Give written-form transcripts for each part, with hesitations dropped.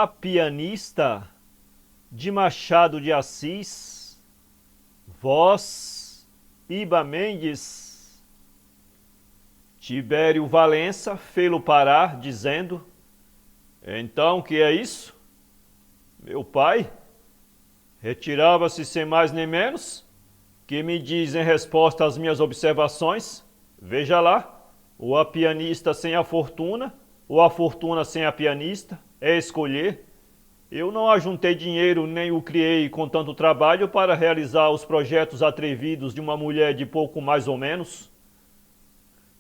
A Pianista, de Machado de Assis. Voz, Iba Mendes. Tibério Valença fê-lo parar, dizendo: então, que é isso? Meu pai retirava-se sem mais nem menos. Que me diz em resposta às minhas observações? Veja lá, ou a pianista sem a fortuna, ou a fortuna sem a pianista, é escolher. Eu não ajuntei dinheiro nem o criei com tanto trabalho para realizar os projetos atrevidos de uma mulher de pouco mais ou menos.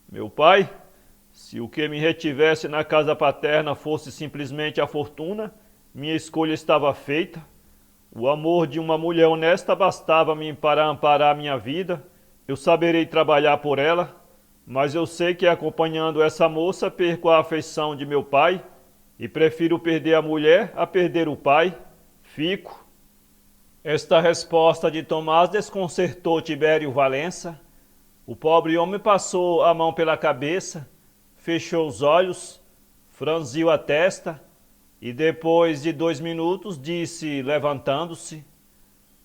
Meu pai, se o que me retivesse na casa paterna fosse simplesmente a fortuna, minha escolha estava feita. O amor de uma mulher honesta bastava-me para amparar minha vida. Eu saberei trabalhar por ela, mas eu sei que acompanhando essa moça perco a afeição de meu pai e prefiro perder a mulher a perder o pai. Fico. Esta resposta de Tomás desconcertou Tibério Valença. O pobre homem passou a mão pela cabeça, fechou os olhos, franziu a testa e depois de 2 minutos disse, levantando-se: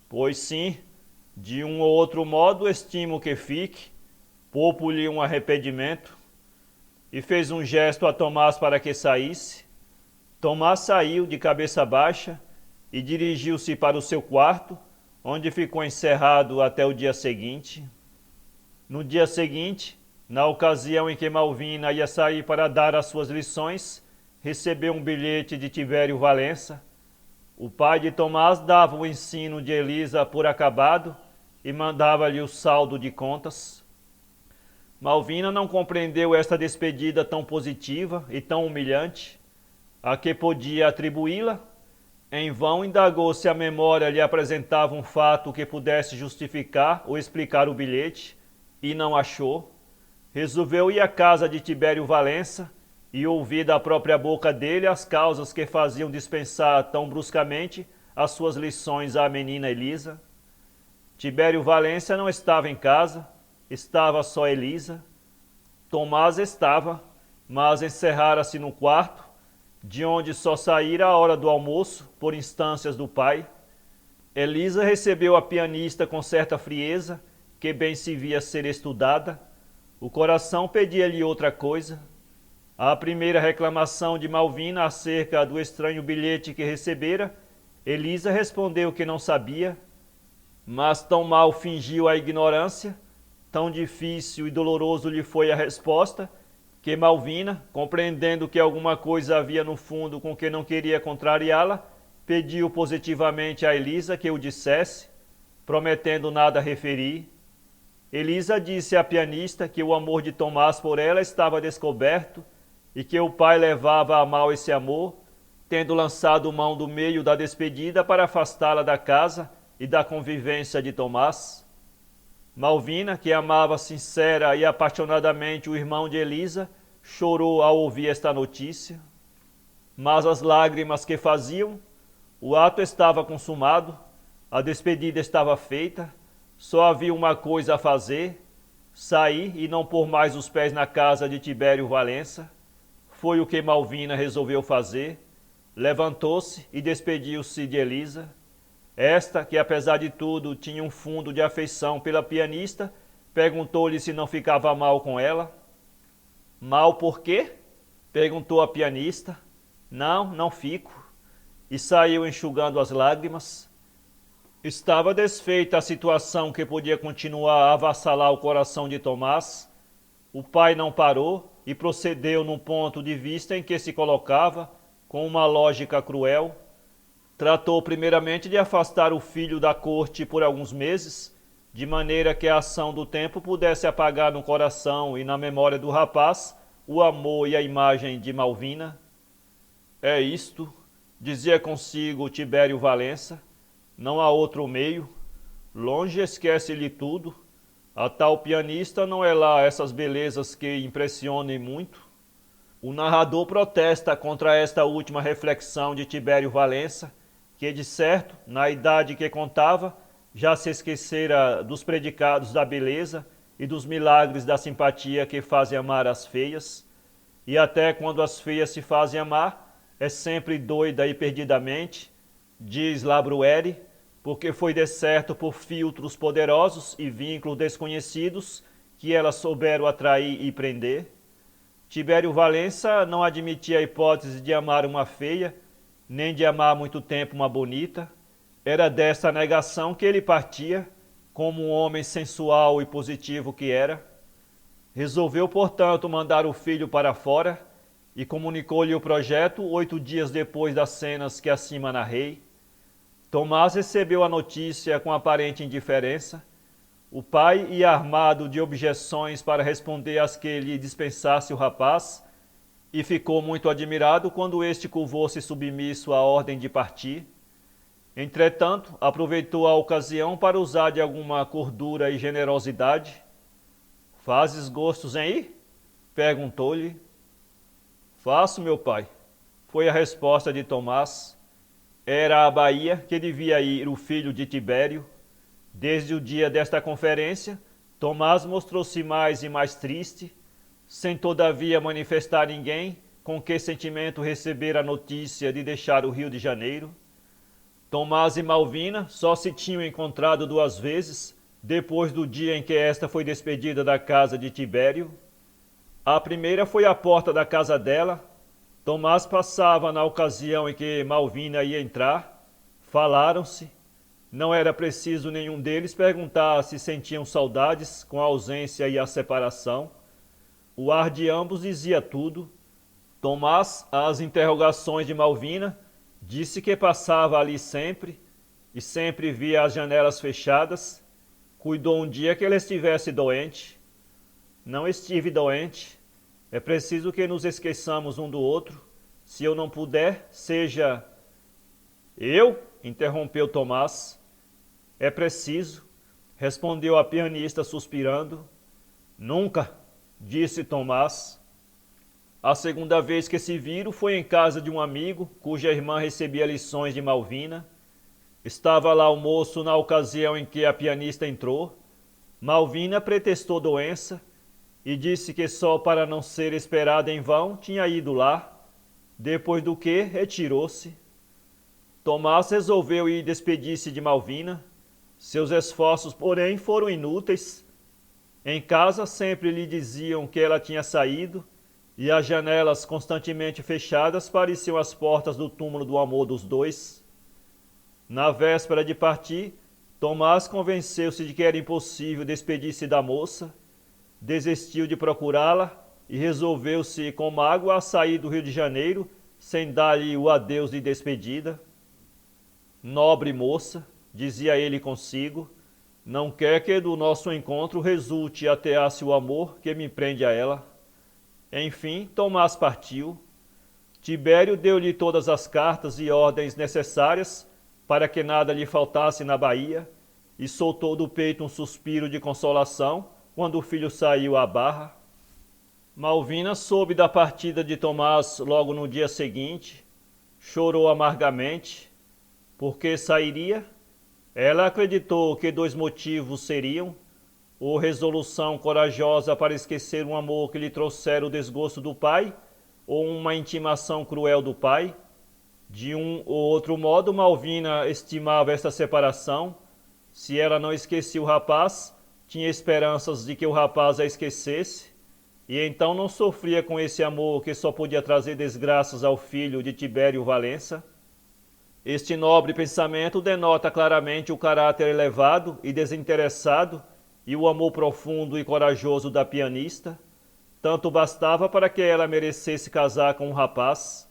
pois sim, de um ou outro modo estimo que fique, poupo-lhe um arrependimento. E fez um gesto a Tomás para que saísse. Tomás saiu de cabeça baixa e dirigiu-se para o seu quarto, onde ficou encerrado até o dia seguinte. No dia seguinte, na ocasião em que Malvina ia sair para dar as suas lições, recebeu um bilhete de Tibério Valença. O pai de Tomás dava o ensino de Elisa por acabado e mandava-lhe o saldo de contas. Malvina não compreendeu esta despedida tão positiva e tão humilhante. A que podia atribuí-la? Em vão indagou se a memória lhe apresentava um fato que pudesse justificar ou explicar o bilhete, e não achou. Resolveu ir à casa de Tibério Valença e ouvir da própria boca dele as causas que faziam dispensar tão bruscamente as suas lições à menina Elisa. Tibério Valença não estava em casa, estava só Elisa. Tomás estava, mas encerrara-se no quarto, de onde só saíra a hora do almoço, por instâncias do pai. Elisa recebeu a pianista com certa frieza, que bem se via ser estudada. O coração pedia-lhe outra coisa. À primeira reclamação de Malvina acerca do estranho bilhete que recebera, Elisa respondeu que não sabia, mas tão mal fingiu a ignorância, tão difícil e doloroso lhe foi a resposta, que Malvina, compreendendo que alguma coisa havia no fundo com que não queria contrariá-la, pediu positivamente a Elisa que o dissesse, prometendo nada referir. Elisa disse à pianista que o amor de Tomás por ela estava descoberto e que o pai levava a mal esse amor, tendo lançado mão do meio da despedida para afastá-la da casa e da convivência de Tomás. Malvina, que amava sincera e apaixonadamente o irmão de Elisa, chorou ao ouvir esta notícia. Mas as lágrimas que faziam, o ato estava consumado, a despedida estava feita, só havia uma coisa a fazer: sair e não pôr mais os pés na casa de Tibério Valença. Foi o que Malvina resolveu fazer. Levantou-se e despediu-se de Elisa. Esta, que apesar de tudo tinha um fundo de afeição pela pianista, perguntou-lhe se não ficava mal com ela. Mal por quê? Perguntou a pianista. Não, não fico. E saiu enxugando as lágrimas. Estava desfeita a situação que podia continuar a avassalar o coração de Tomás. O pai não parou e procedeu num ponto de vista em que se colocava, com uma lógica cruel. Tratou primeiramente de afastar o filho da corte por alguns meses, de maneira que a ação do tempo pudesse apagar no coração e na memória do rapaz o amor e a imagem de Malvina. É isto, dizia consigo Tibério Valença, não há outro meio. Longe esquece-lhe tudo. A tal pianista não é lá essas belezas que impressionem muito. O narrador protesta contra esta última reflexão de Tibério Valença, que de certo, na idade que contava, já se esquecera dos predicados da beleza e dos milagres da simpatia que fazem amar as feias, e até quando as feias se fazem amar, é sempre doida e perdidamente, diz Labrueri, porque foi decerto por filtros poderosos e vínculos desconhecidos que elas souberam atrair e prender. Tibério Valença não admitia a hipótese de amar uma feia, nem de amar muito tempo uma bonita. Era desta negação que ele partia, como um homem sensual e positivo que era. Resolveu, portanto, mandar o filho para fora e comunicou-lhe o projeto 8 dias depois das cenas que acima narrei. Tomás recebeu a notícia com aparente indiferença. O pai ia armado de objeções para responder às que lhe dispensasse o rapaz, e ficou muito admirado quando este curvou-se submisso à ordem de partir. Entretanto, aproveitou a ocasião para usar de alguma cordura e generosidade. "Fazes gostos em ir?" perguntou-lhe. "Faço, meu pai", foi a resposta de Tomás. Era à Bahia que devia ir o filho de Tibério. Desde o dia desta conferência, Tomás mostrou-se mais e mais triste, sem todavia manifestar ninguém com que sentimento recebera a notícia de deixar o Rio de Janeiro. Tomás e Malvina só se tinham encontrado 2 vezes, depois do dia em que esta foi despedida da casa de Tibério. A primeira foi à porta da casa dela. Tomás passava na ocasião em que Malvina ia entrar. Falaram-se. Não era preciso nenhum deles perguntar se sentiam saudades com a ausência e a separação. O ar de ambos dizia tudo. Tomás, às interrogações de Malvina, disse que passava ali sempre, e sempre via as janelas fechadas. Cuidou um dia que ele estivesse doente. "Não estive doente. É preciso que nos esqueçamos um do outro. Se eu não puder, seja..." "Eu?" interrompeu Tomás. "É preciso", respondeu a pianista suspirando. "Nunca", disse Tomás. A segunda vez que se viram foi em casa de um amigo, cuja irmã recebia lições de Malvina. Estava lá o moço na ocasião em que a pianista entrou. Malvina pretextou doença e disse que só para não ser esperada em vão tinha ido lá, depois do que retirou-se. Tomás resolveu ir despedir-se de Malvina. Seus esforços, porém, foram inúteis. Em casa sempre lhe diziam que ela tinha saído, e as janelas constantemente fechadas pareciam as portas do túmulo do amor dos dois. Na véspera de partir, Tomás convenceu-se de que era impossível despedir-se da moça, desistiu de procurá-la e resolveu-se com mágoa a sair do Rio de Janeiro sem dar-lhe o adeus de despedida. "Nobre moça", dizia ele consigo, "não quer que do nosso encontro resulte atear-se o amor que me prende a ela." Enfim, Tomás partiu. Tibério deu-lhe todas as cartas e ordens necessárias para que nada lhe faltasse na Bahia, e soltou do peito um suspiro de consolação quando o filho saiu à barra. Malvina soube da partida de Tomás logo no dia seguinte. Chorou amargamente. Por que sairia? Ela acreditou que 2 motivos seriam: ou resolução corajosa para esquecer um amor que lhe trouxera o desgosto do pai, ou uma intimação cruel do pai. De um ou outro modo, Malvina estimava esta separação. Se ela não esquecia o rapaz, tinha esperanças de que o rapaz a esquecesse, e então não sofria com esse amor que só podia trazer desgraças ao filho de Tibério Valença. Este nobre pensamento denota claramente o caráter elevado e desinteressado e o amor profundo e corajoso da pianista. Tanto bastava para que ela merecesse casar com um rapaz.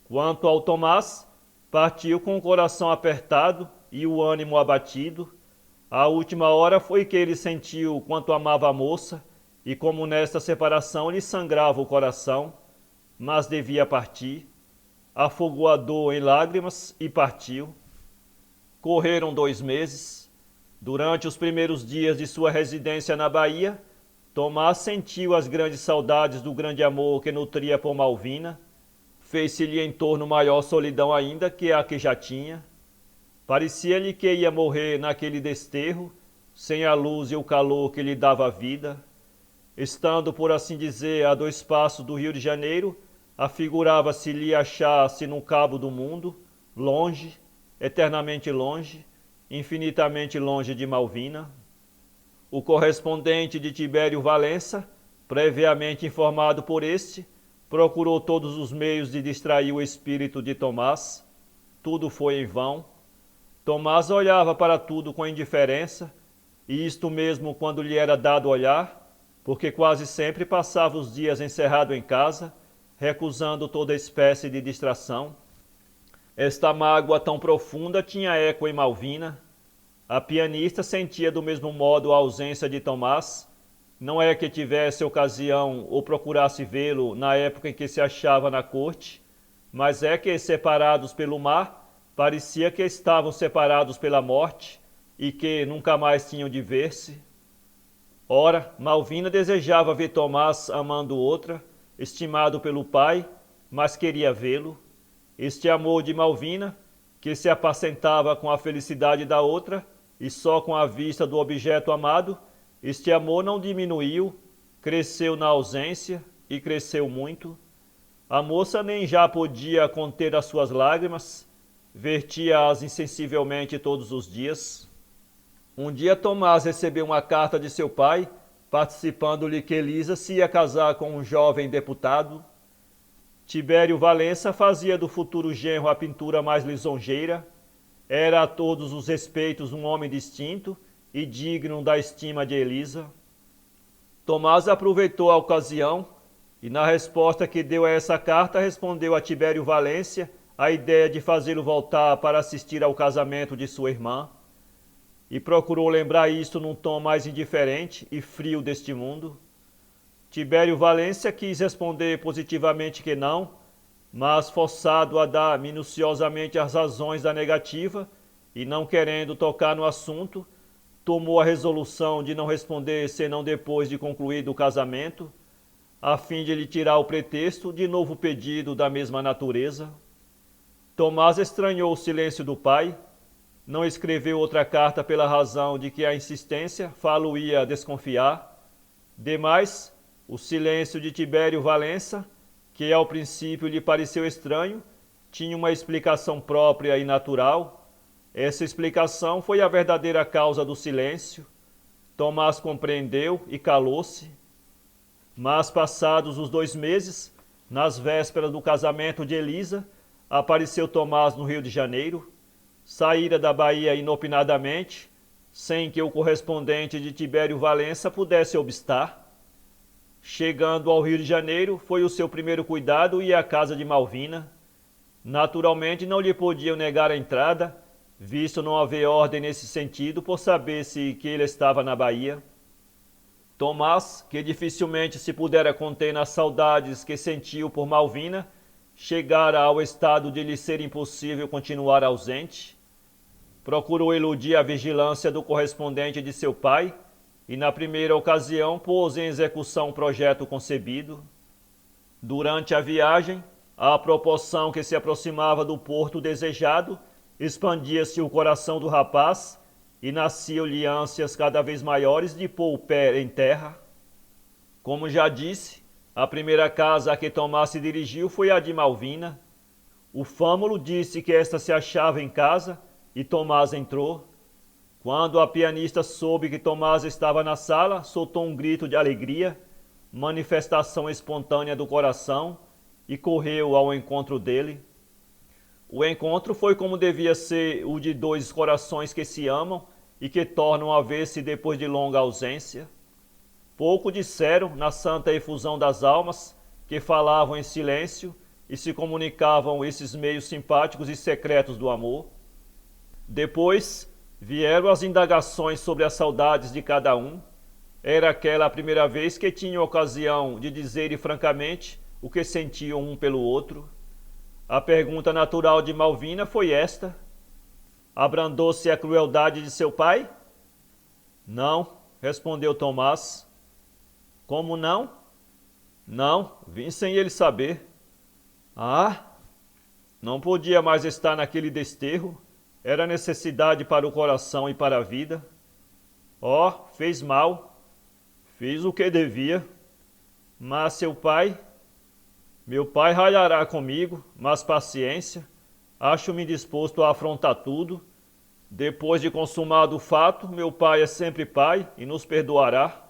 Quanto ao Tomás, partiu com o coração apertado e o ânimo abatido. À última hora foi que ele sentiu quanto amava a moça e como nesta separação lhe sangrava o coração, mas devia partir. Afogou a dor em lágrimas e partiu. Correram 2 meses. Durante os primeiros dias de sua residência na Bahia, Tomás sentiu as grandes saudades do grande amor que nutria por Malvina. Fez-se-lhe em torno maior solidão ainda que a que já tinha. Parecia-lhe que ia morrer naquele desterro, sem a luz e o calor que lhe dava a vida. Estando, por assim dizer, a 2 passos do Rio de Janeiro, afigurava-se lhe achar-se no cabo do mundo, longe, eternamente longe, infinitamente longe de Malvina. O correspondente de Tibério Valença, previamente informado por este, procurou todos os meios de distrair o espírito de Tomás. Tudo foi em vão. Tomás olhava para tudo com indiferença, e isto mesmo quando lhe era dado olhar, porque quase sempre passava os dias encerrado em casa, recusando toda espécie de distração. Esta mágoa tão profunda tinha eco em Malvina. A pianista sentia do mesmo modo a ausência de Tomás. Não é que tivesse ocasião ou procurasse vê-lo na época em que se achava na corte, mas é que, separados pelo mar, parecia que estavam separados pela morte e que nunca mais tinham de ver-se. Ora, Malvina desejava ver Tomás amando outra, estimado pelo pai, mas queria vê-lo. Este amor de Malvina, que se apacentava com a felicidade da outra e só com a vista do objeto amado, este amor não diminuiu, cresceu na ausência e cresceu muito. A moça nem já podia conter as suas lágrimas, vertia-as insensivelmente todos os dias. Um dia Tomás recebeu uma carta de seu pai, participando-lhe que Elisa se ia casar com um jovem deputado. Tibério Valença fazia do futuro genro a pintura mais lisonjeira. Era a todos os respeitos um homem distinto e digno da estima de Elisa. Tomás aproveitou a ocasião e, na resposta que deu a essa carta, respondeu a Tibério Valença a ideia de fazê-lo voltar para assistir ao casamento de sua irmã, e procurou lembrar isto num tom mais indiferente e frio deste mundo. Tibério Valença quis responder positivamente que não, mas, forçado a dar minuciosamente as razões da negativa e não querendo tocar no assunto, tomou a resolução de não responder senão depois de concluído o casamento, a fim de lhe tirar o pretexto de novo pedido da mesma natureza. Tomás estranhou o silêncio do pai, não escreveu outra carta pela razão de que a insistência fá-lo-ia desconfiar. Demais, o silêncio de Tibério Valença, que ao princípio lhe pareceu estranho, tinha uma explicação própria e natural. Essa explicação foi a verdadeira causa do silêncio. Tomás compreendeu e calou-se. Mas, passados os 2 meses, nas vésperas do casamento de Elisa, apareceu Tomás no Rio de Janeiro. Saíra da Bahia inopinadamente, sem que o correspondente de Tibério Valença pudesse obstar. Chegando ao Rio de Janeiro, foi o seu primeiro cuidado ir à casa de Malvina. Naturalmente não lhe podiam negar a entrada, visto não haver ordem nesse sentido por saber-se que ele estava na Bahia. Tomás, que dificilmente se pudera conter nas saudades que sentiu por Malvina, chegara ao estado de lhe ser impossível continuar ausente. Procurou eludir a vigilância do correspondente de seu pai e, na primeira ocasião, pôs em execução o projeto concebido. Durante a viagem, à proporção que se aproximava do porto desejado, expandia-se o coração do rapaz e nasciam-lhe ânsias cada vez maiores de pôr o pé em terra. Como já disse, a primeira casa a que Tomás se dirigiu foi a de Malvina. O fâmulo disse que esta se achava em casa e Tomás entrou. Quando a pianista soube que Tomás estava na sala, soltou um grito de alegria, manifestação espontânea do coração, e correu ao encontro dele. O encontro foi como devia ser o de 2 corações que se amam e que tornam a ver-se depois de longa ausência. Pouco disseram na santa efusão das almas, que falavam em silêncio e se comunicavam esses meios simpáticos e secretos do amor. Depois vieram as indagações sobre as saudades de cada um. Era aquela a primeira vez que tinham ocasião de dizer francamente o que sentiam um pelo outro. A pergunta natural de Malvina foi esta: abrandou-se a crueldade de seu pai? Não, respondeu Tomás. Como não? Não, vim sem ele saber. Ah, não podia mais estar naquele desterro. Era necessidade para o coração e para a vida. Oh, fez mal. Fez o que devia. Mas seu pai... Meu pai ralhará comigo, mas paciência, acho-me disposto a afrontar tudo. Depois de consumado o fato, meu pai é sempre pai e nos perdoará.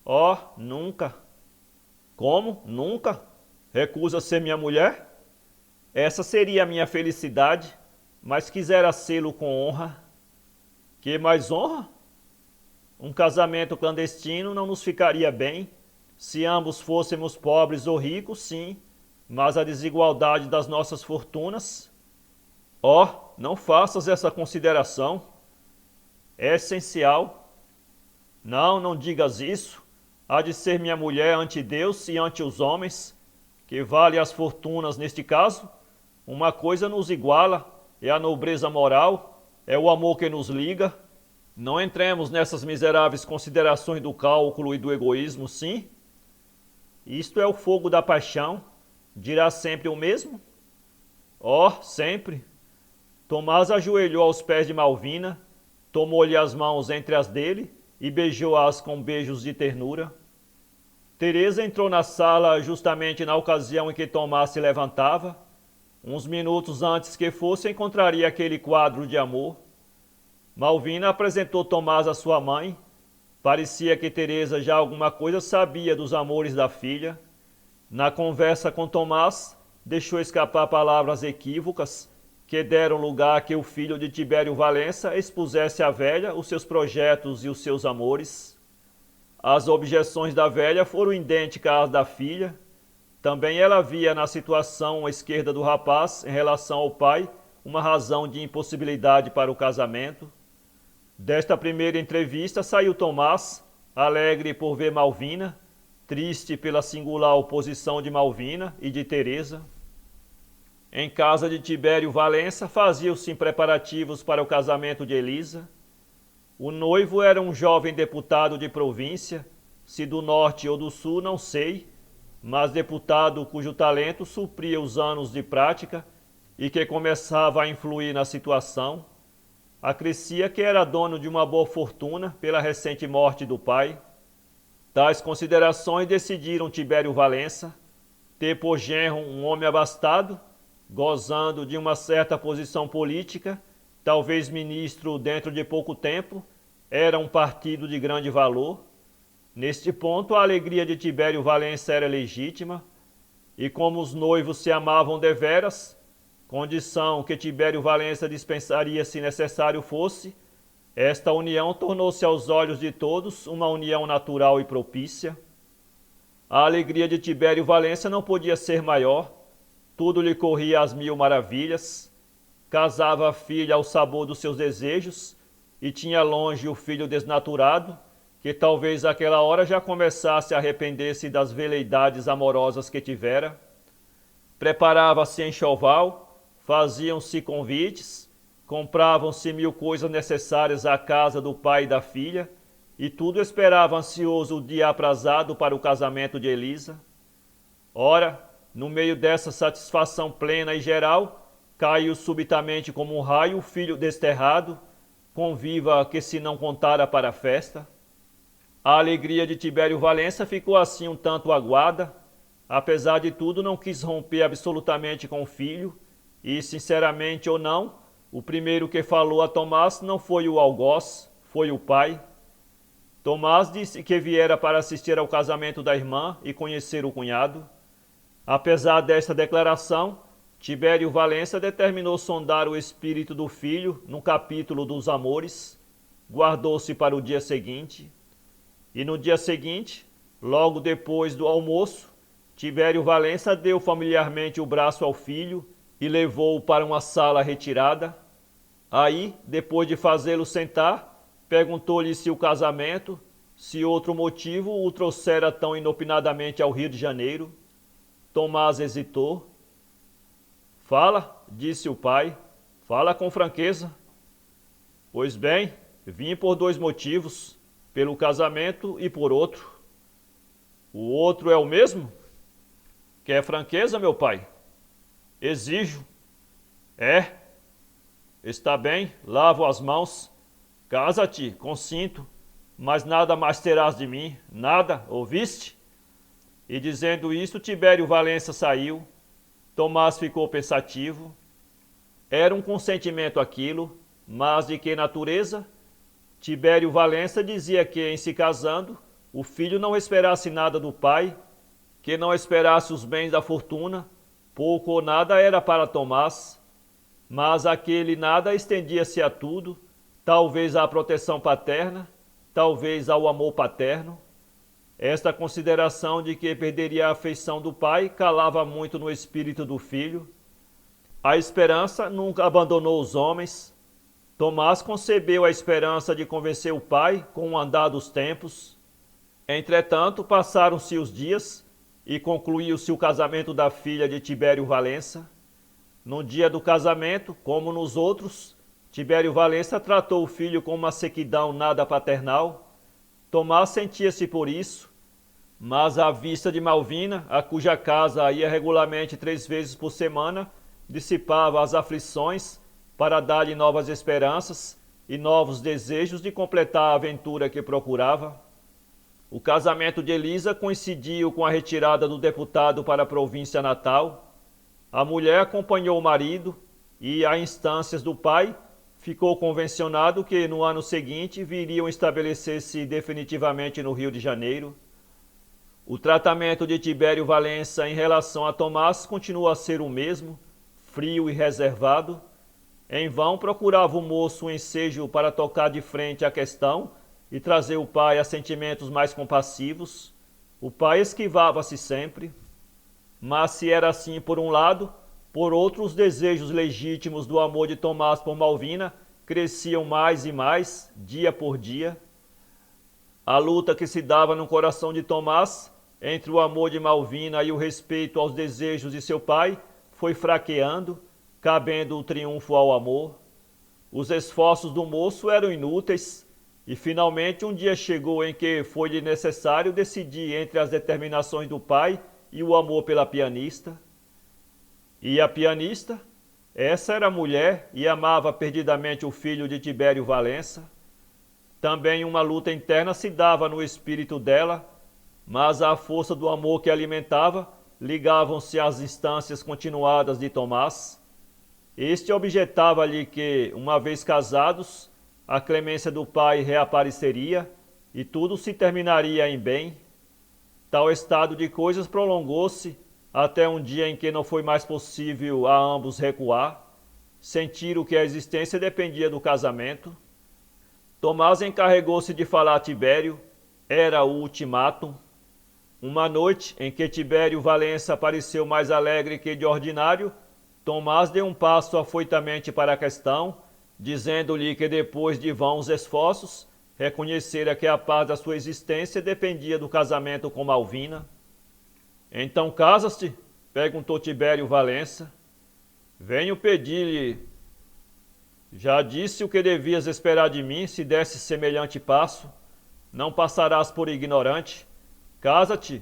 Oh, nunca. Como? Nunca? Recusa ser minha mulher? Essa seria a minha felicidade, mas quisera sê-lo com honra. Que mais honra? Um casamento clandestino não nos ficaria bem. Se ambos fôssemos pobres ou ricos, sim, mas a desigualdade das nossas fortunas. Oh, não faças essa consideração. É essencial. Não, não digas isso. Há de ser minha mulher ante Deus e ante os homens, que vale as fortunas neste caso. Uma coisa nos iguala, é a nobreza moral, é o amor que nos liga. Não entremos nessas miseráveis considerações do cálculo e do egoísmo, sim? Isto é o fogo da paixão. Dirá sempre o mesmo? Oh, sempre. Tomás ajoelhou aos pés de Malvina, tomou-lhe as mãos entre as dele e beijou-as com beijos de ternura. Teresa entrou na sala justamente na ocasião em que Tomás se levantava. Uns minutos antes que fosse, encontraria aquele quadro de amor. Malvina apresentou Tomás à sua mãe. Parecia que Teresa já alguma coisa sabia dos amores da filha. Na conversa com Tomás, deixou escapar palavras equívocas que deram lugar a que o filho de Tibério Valença expusesse à velha os seus projetos e os seus amores. As objeções da velha foram idênticas às da filha. Também ela via na situação à esquerda do rapaz, em relação ao pai, uma razão de impossibilidade para o casamento. Desta primeira entrevista saiu Tomás, alegre por ver Malvina, triste pela singular oposição de Malvina e de Teresa. Em casa de Tibério Valença faziam-se preparativos para o casamento de Elisa. O noivo era um jovem deputado de província, se do norte ou do sul não sei, mas deputado cujo talento supria os anos de prática e que começava a influir na situação. Acrescia que era dono de uma boa fortuna pela recente morte do pai. Tais considerações decidiram Tibério Valença ter por genro um homem abastado, gozando de uma certa posição política, talvez ministro dentro de pouco tempo, era um partido de grande valor. Neste ponto, a alegria de Tibério Valença era legítima, e como os noivos se amavam deveras, condição que Tibério Valença dispensaria se necessário fosse, esta união tornou-se aos olhos de todos uma união natural e propícia. A alegria de Tibério Valença não podia ser maior, tudo lhe corria às mil maravilhas, casava a filha ao sabor dos seus desejos e tinha longe o filho desnaturado, que talvez àquela hora já começasse a arrepender-se das veleidades amorosas que tivera. Preparava-se enxoval, faziam-se convites, compravam-se mil coisas necessárias à casa do pai e da filha, e tudo esperava ansioso o dia aprazado para o casamento de Elisa. Ora, no meio dessa satisfação plena e geral, caiu subitamente como um raio o filho desterrado, conviva que se não contara para a festa. A alegria de Tibério Valença ficou assim um tanto aguada. Apesar de tudo, não quis romper absolutamente com o filho, e, sinceramente ou não, o primeiro que falou a Tomás não foi o algoz, foi o pai. Tomás disse que viera para assistir ao casamento da irmã e conhecer o cunhado. Apesar desta declaração, Tibério Valença determinou sondar o espírito do filho no capítulo dos amores, guardou-se para o dia seguinte. E no dia seguinte, logo depois do almoço, Tibério Valença deu familiarmente o braço ao filho e levou-o para uma sala retirada. Aí, depois de fazê-lo sentar, perguntou-lhe se o casamento, se outro motivo o trouxera tão inopinadamente ao Rio de Janeiro. Tomás hesitou. Fala, disse o pai, fala com franqueza. Pois bem, vim por dois motivos, pelo casamento e por outro. O outro é o mesmo? Quer franqueza, meu pai? Exijo. É. Está bem, lavo as mãos. Casa-te, consinto, mas nada mais terás de mim, nada, ouviste? E dizendo isto, Tibério Valença saiu. Tomás ficou pensativo. Era um consentimento aquilo, mas de que natureza? Tibério Valença dizia que, em se casando, o filho não esperasse nada do pai, que não esperasse os bens da fortuna, pouco ou nada era para Tomás, mas aquele nada estendia-se a tudo, talvez à proteção paterna, talvez ao amor paterno. Esta consideração de que perderia a afeição do pai calava muito no espírito do filho. A esperança nunca abandonou os homens. Tomás concebeu a esperança de convencer o pai com o andar dos tempos. Entretanto, passaram-se os dias e concluiu-se o casamento da filha de Tibério Valença. No dia do casamento, como nos outros, Tibério Valença tratou o filho com uma sequidão nada paternal. Tomás sentia-se por isso, mas à vista de Malvina, a cuja casa ia regularmente 3 vezes por semana, dissipava as aflições para dar-lhe novas esperanças e novos desejos de completar a aventura que procurava. O casamento de Elisa coincidiu com a retirada do deputado para a província natal. A mulher acompanhou o marido e, a instâncias do pai, ficou convencionado que no ano seguinte viriam estabelecer-se definitivamente no Rio de Janeiro. O tratamento de Tibério Valença em relação a Tomás continua a ser o mesmo, frio e reservado. Em vão procurava o moço um ensejo para tocar de frente a questão e trazer o pai a sentimentos mais compassivos. O pai esquivava-se sempre. Mas se era assim por um lado, por outro os desejos legítimos do amor de Tomás por Malvina cresciam mais e mais, dia por dia. A luta que se dava no coração de Tomás entre o amor de Malvina e o respeito aos desejos de seu pai foi fraqueando, cabendo o triunfo ao amor. Os esforços do moço eram inúteis e finalmente um dia chegou em que foi-lhe necessário decidir entre as determinações do pai e o amor pela pianista. E a pianista? Essa era mulher e amava perdidamente o filho de Tibério Valença. Também uma luta interna se dava no espírito dela, mas à força do amor que alimentava, ligavam-se às instâncias continuadas de Tomás. Este objetava-lhe que, uma vez casados, a clemência do pai reapareceria e tudo se terminaria em bem. Tal estado de coisas prolongou-se até um dia em que não foi mais possível a ambos recuar. Sentiram que a existência dependia do casamento. Tomás encarregou-se de falar a Tibério. Era o ultimátum. Uma noite em que Tibério Valença pareceu mais alegre que de ordinário, Tomás deu um passo afoitamente para a questão, dizendo-lhe que depois de vãos esforços, reconhecera que a paz da sua existência dependia do casamento com Malvina. Então casas-te? Perguntou Tibério Valença. Venho pedir-lhe. Já disse o que devias esperar de mim se desse semelhante passo. Não passarás por ignorante. Casa-te,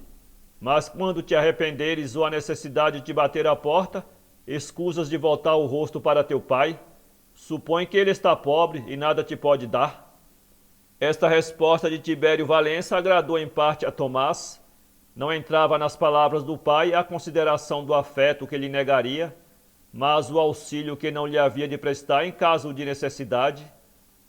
mas quando te arrependeres ou a necessidade de te bater à porta, escusas de voltar o rosto para teu pai. Supõe que ele está pobre e nada te pode dar. Esta resposta de Tibério Valença agradou em parte a Tomás. Não entrava nas palavras do pai a consideração do afeto que lhe negaria, mas o auxílio que não lhe havia de prestar em caso de necessidade.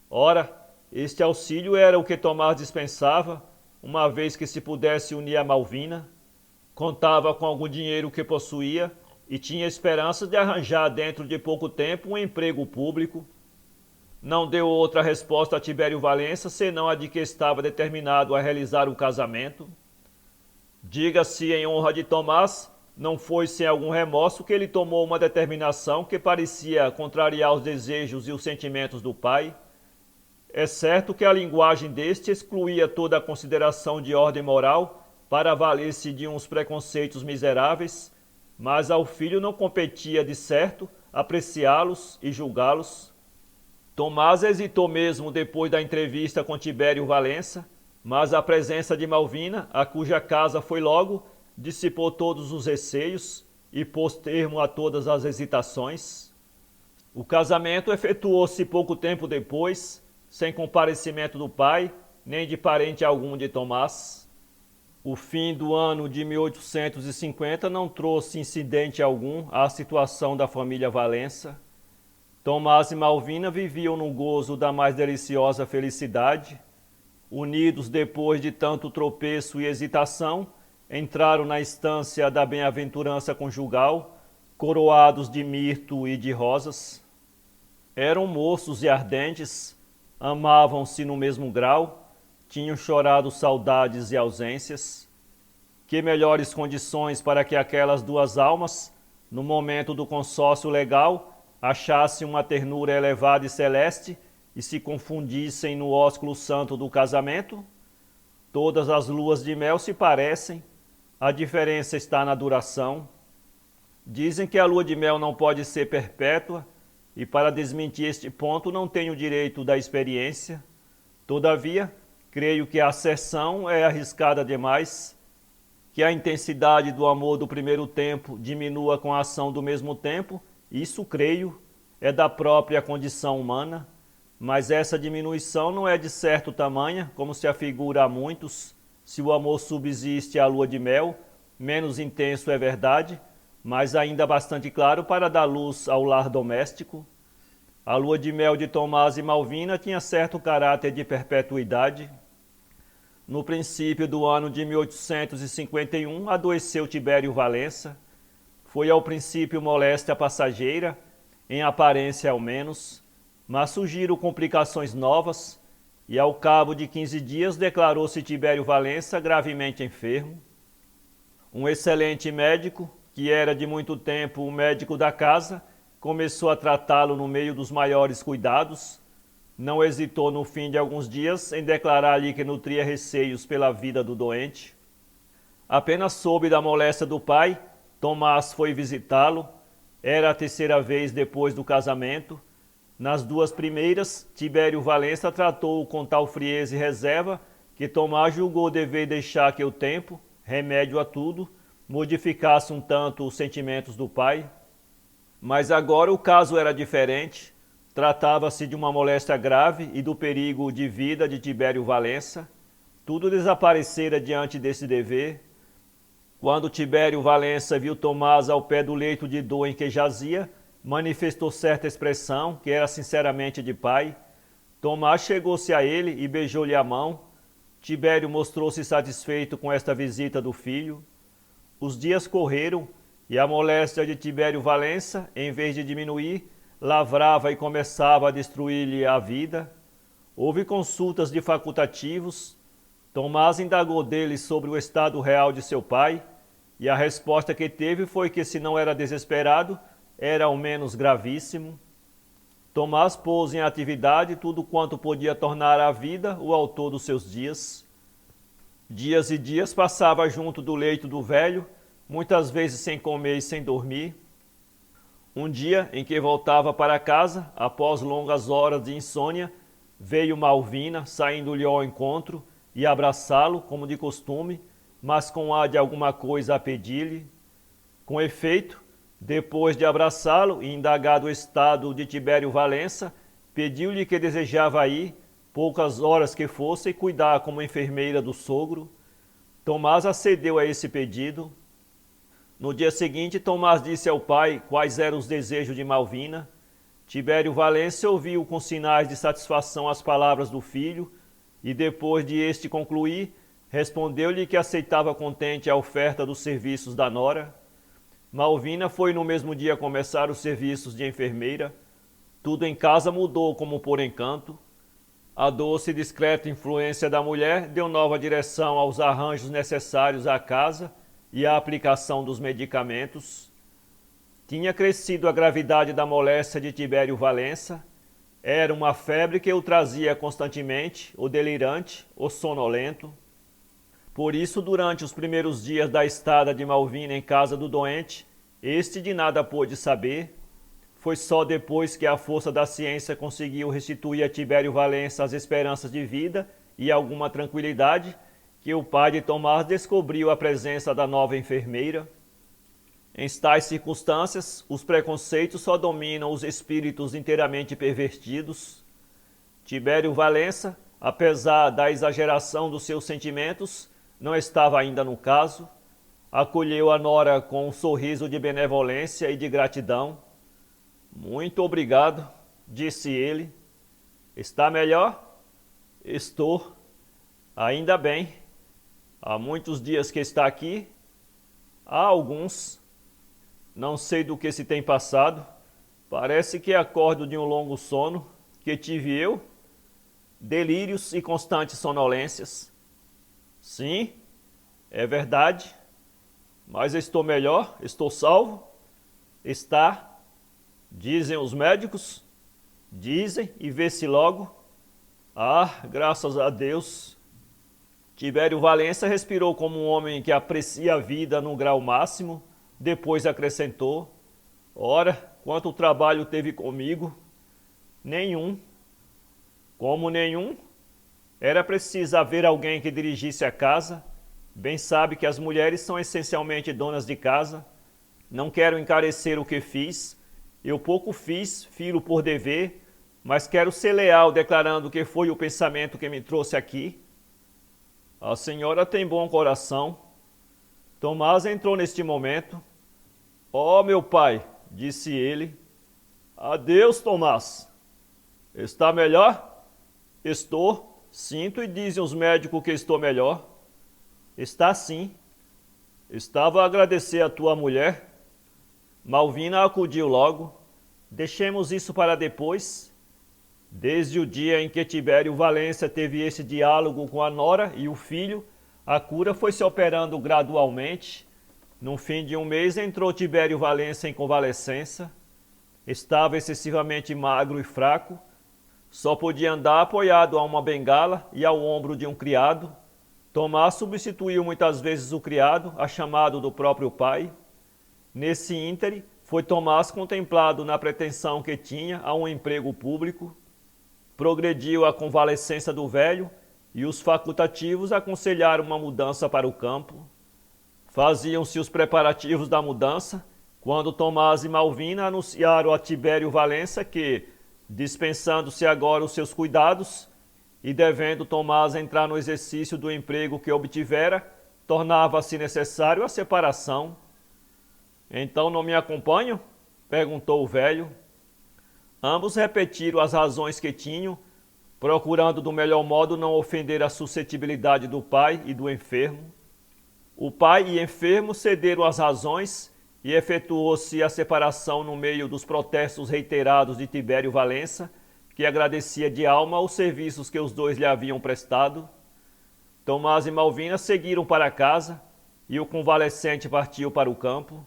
Ora, este auxílio era o que Tomás dispensava, uma vez que se pudesse unir a Malvina. Contava com algum dinheiro que possuía e tinha esperança de arranjar dentro de pouco tempo um emprego público. Não deu outra resposta a Tibério Valença senão a de que estava determinado a realizar o casamento. Diga-se em honra de Tomás, não foi sem algum remorso que ele tomou uma determinação que parecia contrariar os desejos e os sentimentos do pai. É certo que a linguagem deste excluía toda a consideração de ordem moral para valer-se de uns preconceitos miseráveis, mas ao filho não competia, de certo, apreciá-los e julgá-los. Tomás hesitou mesmo depois da entrevista com Tibério Valença, mas a presença de Malvina, a cuja casa foi logo, dissipou todos os receios e pôs termo a todas as hesitações. O casamento efetuou-se pouco tempo depois, sem comparecimento do pai, nem de parente algum de Tomás. O fim do ano de 1850 não trouxe incidente algum à situação da família Valença. Tomás e Malvina viviam no gozo da mais deliciosa felicidade. Unidos depois de tanto tropeço e hesitação, entraram na estância da bem-aventurança conjugal, coroados de mirto e de rosas. Eram moços e ardentes, amavam-se no mesmo grau, tinham chorado saudades e ausências. Que melhores condições para que aquelas duas almas, no momento do consórcio legal, achassem uma ternura elevada e celeste e se confundissem no ósculo santo do casamento? Todas as luas de mel se parecem, a diferença está na duração. Dizem que a lua de mel não pode ser perpétua, e para desmentir este ponto não tenho direito da experiência. Todavia, creio que a asserção é arriscada demais, que a intensidade do amor do primeiro tempo diminua com a ação do mesmo tempo, isso creio, é da própria condição humana, mas essa diminuição não é de certo tamanha, como se afigura a muitos. Se o amor subsiste à lua de mel, menos intenso é verdade, mas ainda bastante claro para dar luz ao lar doméstico. A lua de mel de Tomás e Malvina tinha certo caráter de perpetuidade. No princípio do ano de 1851, adoeceu Tibério Valença. Foi ao princípio moléstia passageira, em aparência ao menos, mas surgiram complicações novas, e ao cabo de 15 dias declarou-se Tibério Valença gravemente enfermo. Um excelente médico, que era de muito tempo o médico da casa, começou a tratá-lo no meio dos maiores cuidados. Não hesitou no fim de alguns dias em declarar-lhe que nutria receios pela vida do doente. Apenas soube da moléstia do pai, Tomás foi visitá-lo. Era a terceira vez depois do casamento. Nas duas primeiras, Tibério Valença tratou-o com tal frieza e reserva que Tomás julgou dever deixar que o tempo, remédio a tudo, modificasse um tanto os sentimentos do pai. Mas agora o caso era diferente. Tratava-se de uma moléstia grave e do perigo de vida de Tibério Valença. Tudo desaparecera diante desse dever. Quando Tibério Valença viu Tomás ao pé do leito de dor em que jazia, manifestou certa expressão, que era sinceramente de pai. Tomás chegou-se a ele e beijou-lhe a mão. Tibério mostrou-se satisfeito com esta visita do filho. Os dias correram e a moléstia de Tibério Valença, em vez de diminuir, lavrava e começava a destruir-lhe a vida. Houve consultas de facultativos. Tomás indagou dele sobre o estado real de seu pai, e a resposta que teve foi que, se não era desesperado, era ao menos gravíssimo. Tomás pôs em atividade tudo quanto podia tornar a vida o autor dos seus dias. Dias e dias passava junto do leito do velho, muitas vezes sem comer e sem dormir. Um dia em que voltava para casa, após longas horas de insônia, veio Malvina, saindo-lhe ao encontro, e abraçá-lo, como de costume, mas com ar de alguma coisa a pedir-lhe. Com efeito, depois de abraçá-lo e indagado o estado de Tibério Valença, pediu-lhe que desejava ir, poucas horas que fosse, cuidar como enfermeira do sogro. Tomás acedeu a esse pedido. No dia seguinte, Tomás disse ao pai quais eram os desejos de Malvina. Tibério Valença ouviu com sinais de satisfação as palavras do filho, e depois de este concluir, respondeu-lhe que aceitava contente a oferta dos serviços da nora. Malvina foi no mesmo dia começar os serviços de enfermeira. Tudo em casa mudou como por encanto. A doce e discreta influência da mulher deu nova direção aos arranjos necessários à casa e à aplicação dos medicamentos. Tinha crescido a gravidade da moléstia de Tibério Valença. Era uma febre que o trazia constantemente, ou delirante, ou sonolento. Por isso, durante os primeiros dias da estada de Malvina em casa do doente, este de nada pôde saber. Foi só depois que a força da ciência conseguiu restituir a Tibério Valença as esperanças de vida e alguma tranquilidade, que o pai de Tomás descobriu a presença da nova enfermeira. Em tais circunstâncias, os preconceitos só dominam os espíritos inteiramente pervertidos. Tibério Valença, apesar da exageração dos seus sentimentos, não estava ainda no caso, acolheu a nora com um sorriso de benevolência e de gratidão. Muito obrigado, disse ele. Está melhor? Estou. Ainda bem. Há muitos dias que está aqui? Há alguns. Não sei do que se tem passado. Parece que acordo de um longo sono que tive eu. Delírios e constantes sonolências. Sim, é verdade. Mas estou melhor, estou salvo. Está. Dizem os médicos. Dizem e vê-se logo. Ah, graças a Deus. Tibério Valença respirou como um homem que aprecia a vida no grau máximo, depois acrescentou: ora, quanto trabalho teve comigo? Nenhum. Como nenhum? Era preciso haver alguém que dirigisse a casa. Bem sabe que as mulheres são essencialmente donas de casa. Não quero encarecer o que fiz. Eu pouco fiz, filo por dever, mas quero ser leal declarando que foi o pensamento que me trouxe aqui. A senhora tem bom coração. Tomás entrou neste momento. Oh, meu pai, disse ele. Adeus, Tomás. Está melhor? Estou. Sinto e dizem os médicos que estou melhor. Está sim. Estava a agradecer a tua mulher. Malvina acudiu logo. Deixemos isso para depois. Desde o dia em que Tibério Valença teve esse diálogo com a nora e o filho, a cura foi se operando gradualmente. No fim de um mês entrou Tibério Valença em convalescença. Estava excessivamente magro e fraco. Só podia andar apoiado a uma bengala e ao ombro de um criado. Tomás substituiu muitas vezes o criado, a chamado do próprio pai. Nesse íntere, foi Tomás contemplado na pretensão que tinha a um emprego público. Progrediu a convalescença do velho e os facultativos aconselharam uma mudança para o campo. Faziam-se os preparativos da mudança, quando Tomás e Malvina anunciaram a Tibério Valença que, dispensando-se agora os seus cuidados e devendo Tomás entrar no exercício do emprego que obtivera, tornava-se necessário a separação. Então não me acompanham? Perguntou o velho. Ambos repetiram as razões que tinham, procurando do melhor modo não ofender a suscetibilidade do pai e do enfermo. O pai e enfermo cederam às razões e efetuou-se a separação no meio dos protestos reiterados de Tibério Valença, que agradecia de alma os serviços que os dois lhe haviam prestado. Tomás e Malvina seguiram para casa e o convalescente partiu para o campo.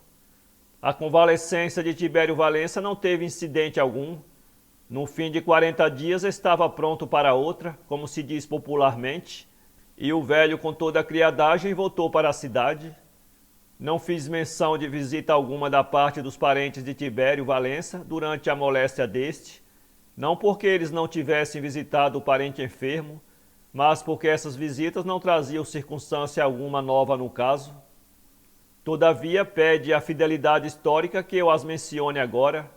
A convalescência de Tibério Valença não teve incidente algum. No fim de 40 dias estava pronto para outra, como se diz popularmente, e o velho com toda a criadagem voltou para a cidade. Não fiz menção de visita alguma da parte dos parentes de Tibério Valença durante a moléstia deste, não porque eles não tivessem visitado o parente enfermo, mas porque essas visitas não traziam circunstância alguma nova no caso. Todavia, pede a fidelidade histórica que eu as mencione agora.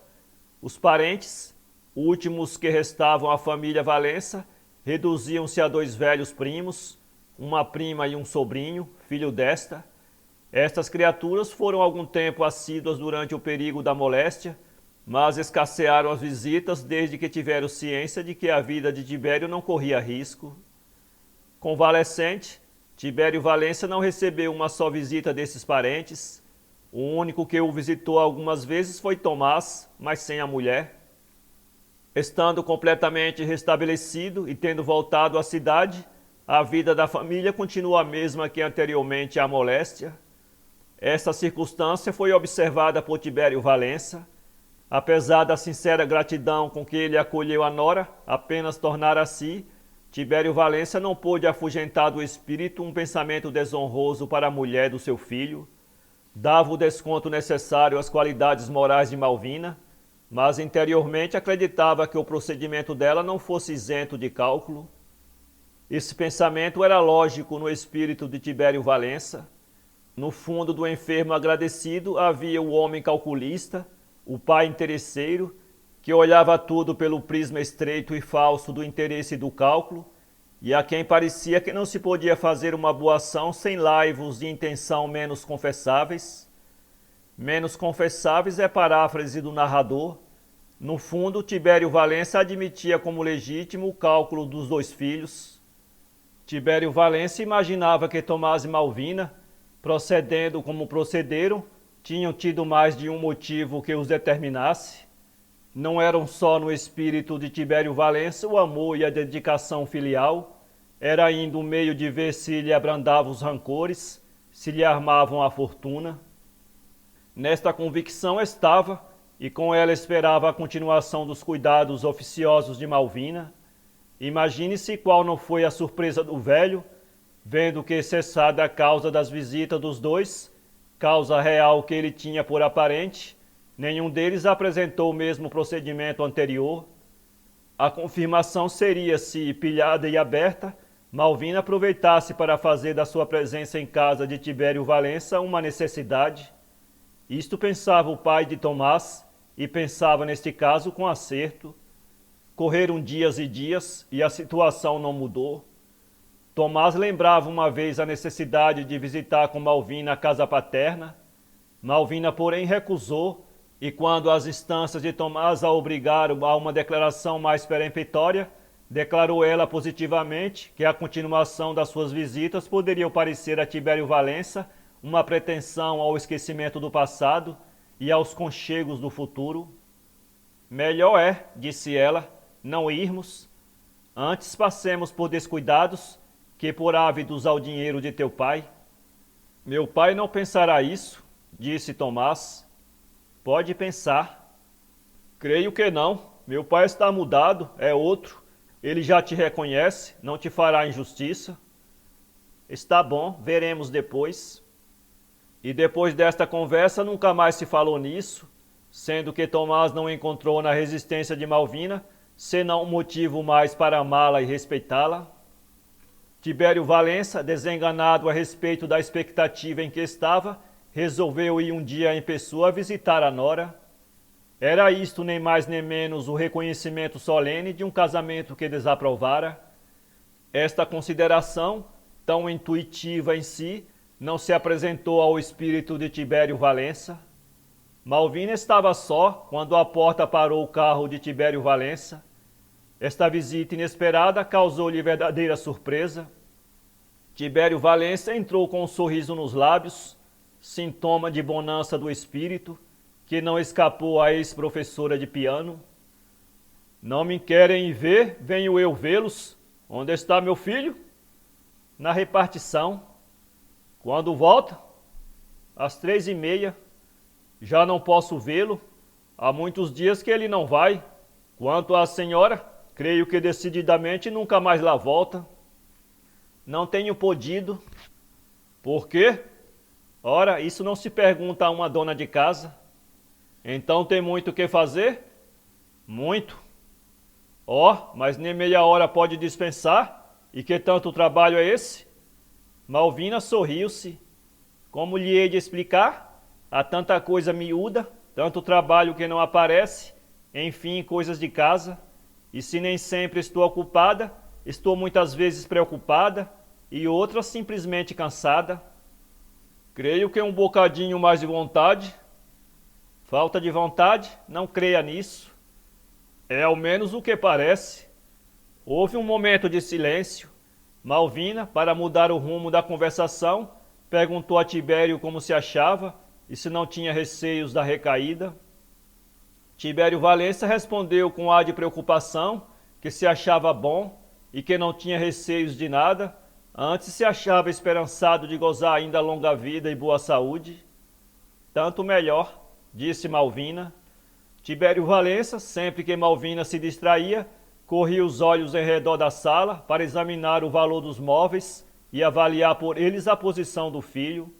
Os parentes, últimos que restavam à família Valença, reduziam-se a 2 velhos primos, uma prima e um sobrinho, filho desta. Estas criaturas foram algum tempo assíduas durante o perigo da moléstia, mas escassearam as visitas desde que tiveram ciência de que a vida de Tibério não corria risco. Convalescente, Tibério Valença não recebeu uma só visita desses parentes. O único que o visitou algumas vezes foi Tomás, mas sem a mulher. Estando completamente restabelecido e tendo voltado à cidade, a vida da família continua a mesma que anteriormente à moléstia. Esta circunstância foi observada por Tibério Valença. Apesar da sincera gratidão com que ele acolheu a nora, apenas tornar a si, Tibério Valença não pôde afugentar do espírito um pensamento desonroso para a mulher do seu filho. Dava o desconto necessário às qualidades morais de Malvina, mas interiormente acreditava que o procedimento dela não fosse isento de cálculo. Esse pensamento era lógico no espírito de Tibério Valença. No fundo do enfermo agradecido havia o homem calculista, o pai interesseiro, que olhava tudo pelo prisma estreito e falso do interesse e do cálculo, e a quem parecia que não se podia fazer uma boa ação sem laivos de intenção menos confessáveis. Menos confessáveis é paráfrase do narrador. No fundo, Tibério Valença admitia como legítimo o cálculo dos 2 filhos. Tibério Valença imaginava que Tomás e Malvina, procedendo como procederam, tinham tido mais de um motivo que os determinasse. Não eram só no espírito de Tibério Valença o amor e a dedicação filial, era ainda um meio de ver se lhe abrandavam os rancores, se lhe armavam a fortuna. Nesta convicção estava, e com ela esperava a continuação dos cuidados oficiosos de Malvina. Imagine-se qual não foi a surpresa do velho, vendo que, cessada a causa das visitas dos 2, causa real que ele tinha por aparente, nenhum deles apresentou o mesmo procedimento anterior. A confirmação seria se, pilhada e aberta, Malvina aproveitasse para fazer da sua presença em casa de Tibério Valença uma necessidade. Isto pensava o pai de Tomás, e pensava neste caso com acerto. Correram dias e dias, e a situação não mudou. Tomás lembrava uma vez a necessidade de visitar com Malvina a casa paterna. Malvina, porém, recusou, e quando as instâncias de Tomás a obrigaram a uma declaração mais peremptória, declarou ela positivamente que a continuação das suas visitas poderia parecer a Tibério Valença uma pretensão ao esquecimento do passado e aos conchegos do futuro. Melhor é, disse ela, não irmos, antes passemos por descuidados que por ávidos ao dinheiro de teu pai. Meu pai não pensará isso, disse Tomás. Pode pensar. Creio que não. Meu pai está mudado, é outro. Ele já te reconhece, não te fará injustiça. Está bom, veremos depois. E depois desta conversa nunca mais se falou nisso, sendo que Tomás não encontrou na resistência de Malvina senão um motivo mais para amá-la e respeitá-la. Tibério Valença, desenganado a respeito da expectativa em que estava, resolveu ir um dia em pessoa visitar a nora. Era isto nem mais nem menos o reconhecimento solene de um casamento que desaprovara. Esta consideração, tão intuitiva em si, não se apresentou ao espírito de Tibério Valença. Malvina estava só quando à porta parou o carro de Tibério Valença. Esta visita inesperada causou-lhe verdadeira surpresa. Tibério Valença entrou com um sorriso nos lábios, sintoma de bonança do espírito, que não escapou à ex-professora de piano. Não me querem ver, venho eu vê-los. Onde está meu filho? Na repartição. Quando volta? Às 3h30. Já não posso vê-lo. Há muitos dias que ele não vai. Quanto à senhora, creio que decididamente nunca mais lá volta. Não tenho podido. Por quê? Ora, isso não se pergunta a uma dona de casa. Então tem muito o que fazer? Muito. Mas nem meia hora pode dispensar? E que tanto trabalho é esse? Malvina sorriu-se. Como lhe hei de explicar? Há tanta coisa miúda, tanto trabalho que não aparece, enfim, coisas de casa. E se nem sempre estou ocupada, estou muitas vezes preocupada e outras simplesmente cansada. Creio que um bocadinho mais de vontade. Falta de vontade? Não creia nisso. É ao menos o que parece. Houve um momento de silêncio. Malvina, para mudar o rumo da conversação, perguntou a Tibério como se achava e se não tinha receios da recaída. Tibério Valença respondeu com ar de preocupação que se achava bom e que não tinha receios de nada, antes se achava esperançado de gozar ainda longa vida e boa saúde. Tanto melhor, disse Malvina. Tibério Valença, sempre que Malvina se distraía, corria os olhos em redor da sala para examinar o valor dos móveis e avaliar por eles a posição do filho.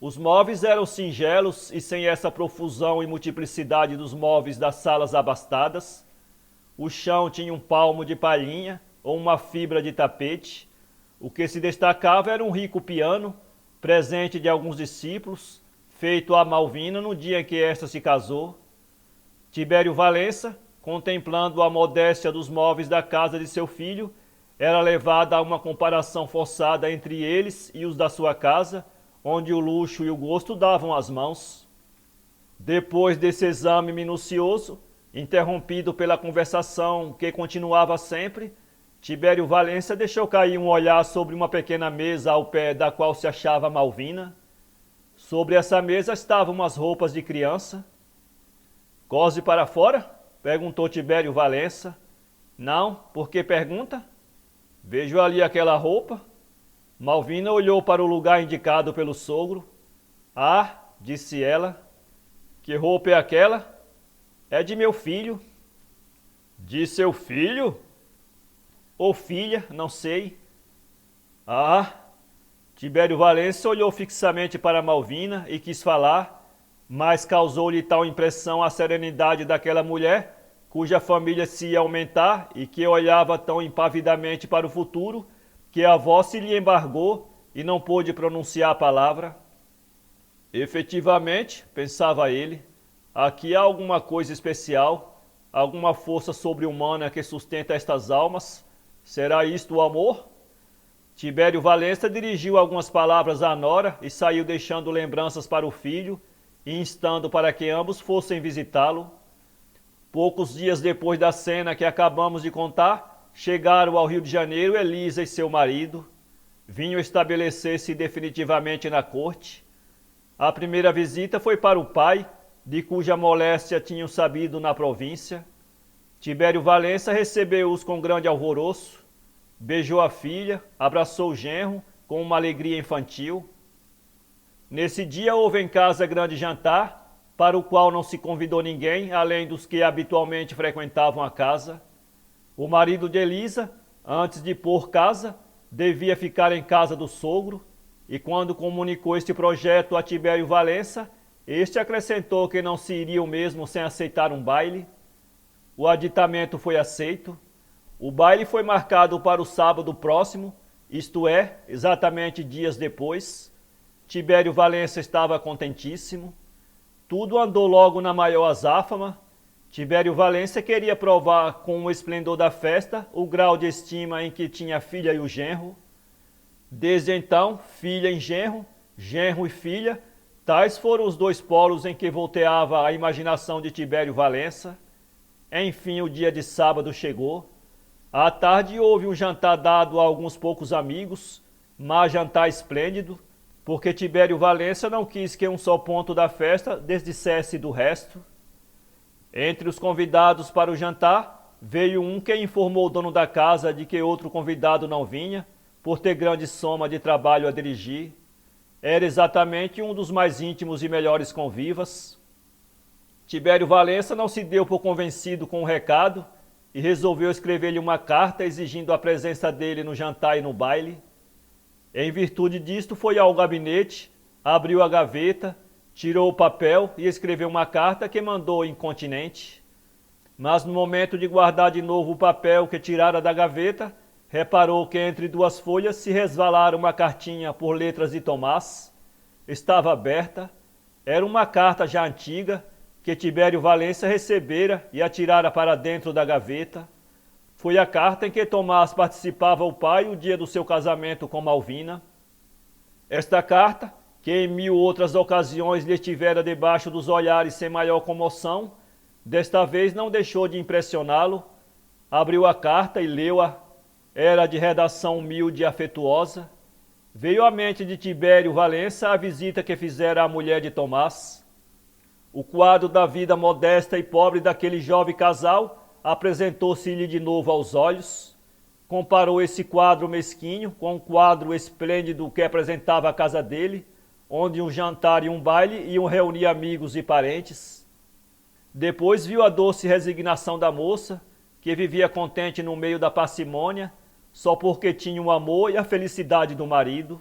Os móveis eram singelos e sem essa profusão e multiplicidade dos móveis das salas abastadas. O chão tinha um palmo de palhinha ou uma fibra de tapete. O que se destacava era um rico piano, presente de alguns discípulos, feito a Malvina no dia em que esta se casou. Tibério Valença, contemplando a modéstia dos móveis da casa de seu filho, era levada a uma comparação forçada entre eles e os da sua casa, onde o luxo e o gosto davam as mãos. Depois desse exame minucioso, interrompido pela conversação que continuava sempre, Tibério Valência deixou cair um olhar sobre uma pequena mesa ao pé da qual se achava Malvina. Sobre essa mesa estavam umas roupas de criança. "Cose para fora?" perguntou Tibério Valência. "Não, por que pergunta?" "Vejo ali aquela roupa." Malvina olhou para o lugar indicado pelo sogro. "Ah", disse ela, "que roupa é aquela?" "É de meu filho." "De seu filho?" "Ou filha, não sei." "Ah." Tibério Valência olhou fixamente para Malvina e quis falar, mas causou-lhe tal impressão a serenidade daquela mulher, cuja família se ia aumentar e que olhava tão impavidamente para o futuro, que a voz se lhe embargou e não pôde pronunciar a palavra. Efetivamente, pensava ele, aqui há alguma coisa especial, alguma força sobre-humana que sustenta estas almas. Será isto o amor? Tibério Valência dirigiu algumas palavras à nora e saiu deixando lembranças para o filho e instando para que ambos fossem visitá-lo. Poucos dias depois da cena que acabamos de contar, chegaram ao Rio de Janeiro Elisa e seu marido. Vinham estabelecer-se definitivamente na corte. A primeira visita foi para o pai, de cuja moléstia tinham sabido na província. Tibério Valência recebeu-os com grande alvoroço, beijou a filha, abraçou o genro com uma alegria infantil. Nesse dia houve em casa grande jantar, para o qual não se convidou ninguém, além dos que habitualmente frequentavam a casa. O marido de Elisa, antes de pôr casa, devia ficar em casa do sogro, e quando comunicou este projeto a Tibério Valência, este acrescentou que não se iria o mesmo sem aceitar um baile. O aditamento foi aceito. O baile foi marcado para o sábado próximo, isto é, exatamente dias depois. Tibério Valência estava contentíssimo. Tudo andou logo na maior azáfama. Tibério Valência queria provar com o esplendor da festa o grau de estima em que tinha a filha e o genro. Desde então, filha e genro, genro e filha, tais foram os dois polos em que volteava a imaginação de Tibério Valência. Enfim, o dia de sábado chegou. À tarde houve um jantar dado a alguns poucos amigos, mas jantar esplêndido, porque Tibério Valência não quis que um só ponto da festa desdissesse do resto. Entre os convidados para o jantar, veio um que informou o dono da casa de que outro convidado não vinha, por ter grande soma de trabalho a dirigir. Era exatamente um dos mais íntimos e melhores convivas. Tibério Valência não se deu por convencido com o recado e resolveu escrever-lhe uma carta exigindo a presença dele no jantar e no baile. Em virtude disto, foi ao gabinete, abriu a gaveta, tirou o papel e escreveu uma carta que mandou incontinente. Mas no momento de guardar de novo o papel que tirara da gaveta, reparou que entre duas folhas se resvalara uma cartinha por letras de Tomás. Estava aberta. Era uma carta já antiga, que Tibério Valência recebera e atirara para dentro da gaveta. Foi a carta em que Tomás participava ao pai o dia do seu casamento com Malvina. Esta carta, que em 1000 outras ocasiões lhe tivera debaixo dos olhares sem maior comoção, desta vez não deixou de impressioná-lo. Abriu a carta e leu-a. Era de redação humilde e afetuosa. Veio à mente de Tibério Valência a visita que fizera à mulher de Tomás. O quadro da vida modesta e pobre daquele jovem casal apresentou-se-lhe de novo aos olhos. Comparou esse quadro mesquinho com um quadro esplêndido que apresentava a casa dele, onde um jantar e um baile iam reunir amigos e parentes. Depois viu a doce resignação da moça, que vivia contente no meio da parcimônia, só porque tinha o amor e a felicidade do marido.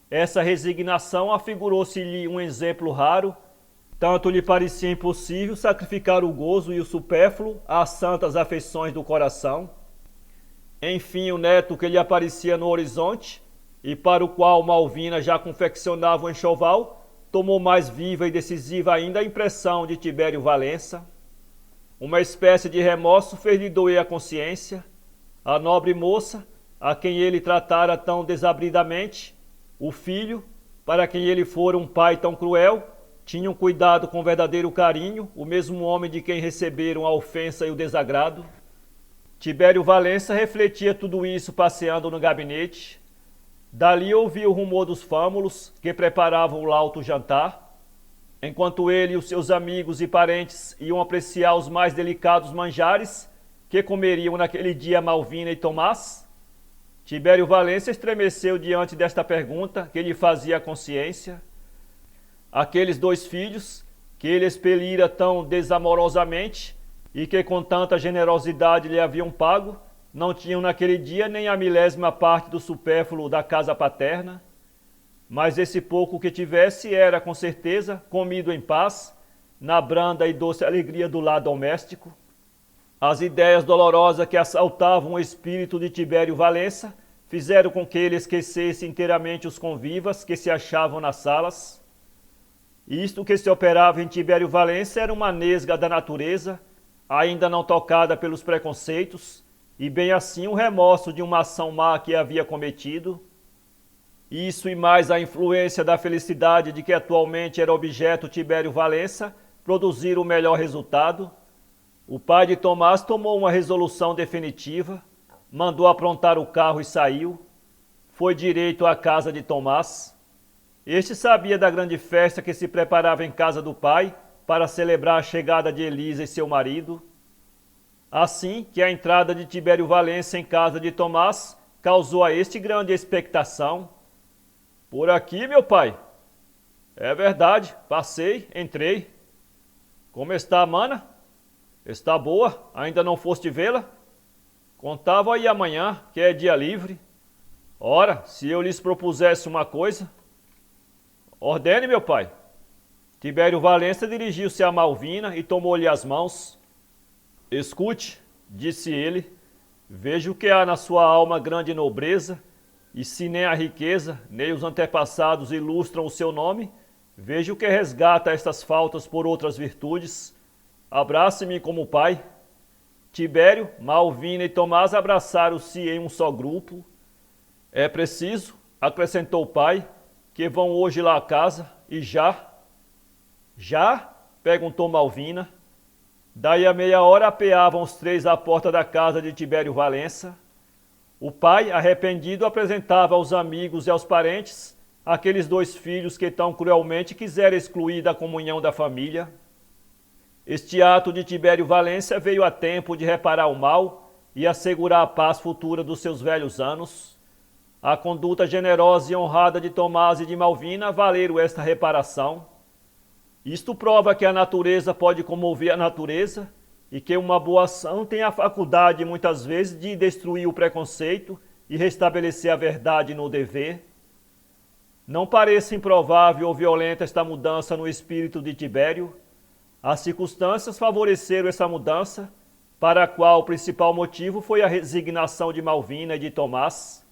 Essa resignação afigurou-se-lhe um exemplo raro, tanto lhe parecia impossível sacrificar o gozo e o supérfluo às santas afeições do coração. Enfim, o neto que lhe aparecia no horizonte, e para o qual Malvina já confeccionava um enxoval, tomou mais viva e decisiva ainda a impressão de Tibério Valência. Uma espécie de remorso fez-lhe doer a consciência. A nobre moça, a quem ele tratara tão desabridamente, o filho, para quem ele fora um pai tão cruel, tinha um cuidado com verdadeiro carinho, o mesmo homem de quem receberam a ofensa e o desagrado. Tibério Valença refletia tudo isso passeando no gabinete. Dali ouvia o rumor dos fâmulos que preparavam o lauto jantar, enquanto ele e os seus amigos e parentes iam apreciar os mais delicados manjares que comeriam naquele dia Malvina e Tomás. Tibério Valença estremeceu diante desta pergunta que lhe fazia a consciência. Aqueles dois filhos que ele expelira tão desamorosamente e que com tanta generosidade lhe haviam pago, não tinham naquele dia nem a milésima parte do supérfluo da casa paterna, mas esse pouco que tivesse era, com certeza, comido em paz, na branda e doce alegria do lar doméstico. As ideias dolorosas que assaltavam o espírito de Tibério Valença fizeram com que ele esquecesse inteiramente os convivas que se achavam nas salas. Isto que se operava em Tibério Valença era uma nesga da natureza, ainda não tocada pelos preconceitos, e bem assim o remorso de uma ação má que havia cometido. Isso e mais a influência da felicidade de que atualmente era objeto Tibério Valença produziram o melhor resultado. O pai de Tomás tomou uma resolução definitiva, mandou aprontar o carro e saiu. Foi direito à casa de Tomás. Este sabia da grande festa que se preparava em casa do pai para celebrar a chegada de Elisa e seu marido. Assim que a entrada de Tibério Valença em casa de Tomás causou a este grande expectação. Por aqui, meu pai. É verdade, passei, entrei. Como está a mana? Está boa, ainda não foste vê-la? Contava aí amanhã, que é dia livre. Ora, se eu lhes propusesse uma coisa... Ordene, meu pai. Tibério Valença dirigiu-se a Malvina e tomou-lhe as mãos. Escute, disse ele, vejo que há na sua alma grande nobreza, e se nem a riqueza, nem os antepassados ilustram o seu nome, vejo que resgata estas faltas por outras virtudes. Abrace-me como pai. Tibério, Malvina e Tomás abraçaram-se em um só grupo. É preciso, acrescentou o pai, que vão hoje lá à casa, e já... Já? Perguntou Malvina. Daí a meia hora apeavam os três à porta da casa de Tibério Valença. O pai, arrependido, apresentava aos amigos e aos parentes aqueles dois filhos que tão cruelmente quiseram excluir da comunhão da família. Este ato de Tibério Valença veio a tempo de reparar o mal e assegurar a paz futura dos seus velhos anos. A conduta generosa e honrada de Tomás e de Malvina valeram esta reparação. Isto prova que a natureza pode comover a natureza e que uma boa ação tem a faculdade, muitas vezes, de destruir o preconceito e restabelecer a verdade no dever. Não parece improvável ou violenta esta mudança no espírito de Tibério. As circunstâncias favoreceram essa mudança, para a qual o principal motivo foi a resignação de Malvina e de Tomás.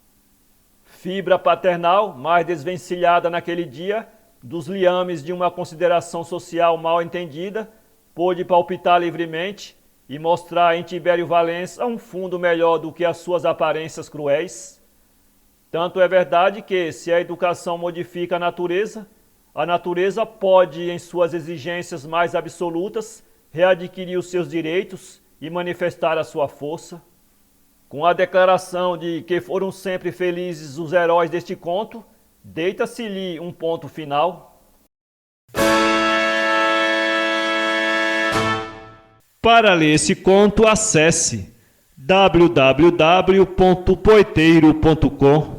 Fibra paternal, mais desvencilhada naquele dia, dos liames de uma consideração social mal entendida, pôde palpitar livremente e mostrar em Tibério Valença um fundo melhor do que as suas aparências cruéis. Tanto é verdade que, se a educação modifica a natureza pode, em suas exigências mais absolutas, readquirir os seus direitos e manifestar a sua força. Com a declaração de que foram sempre felizes os heróis deste conto, deita-se-lhe um ponto final. Para ler esse conto, acesse www.poeteiro.com.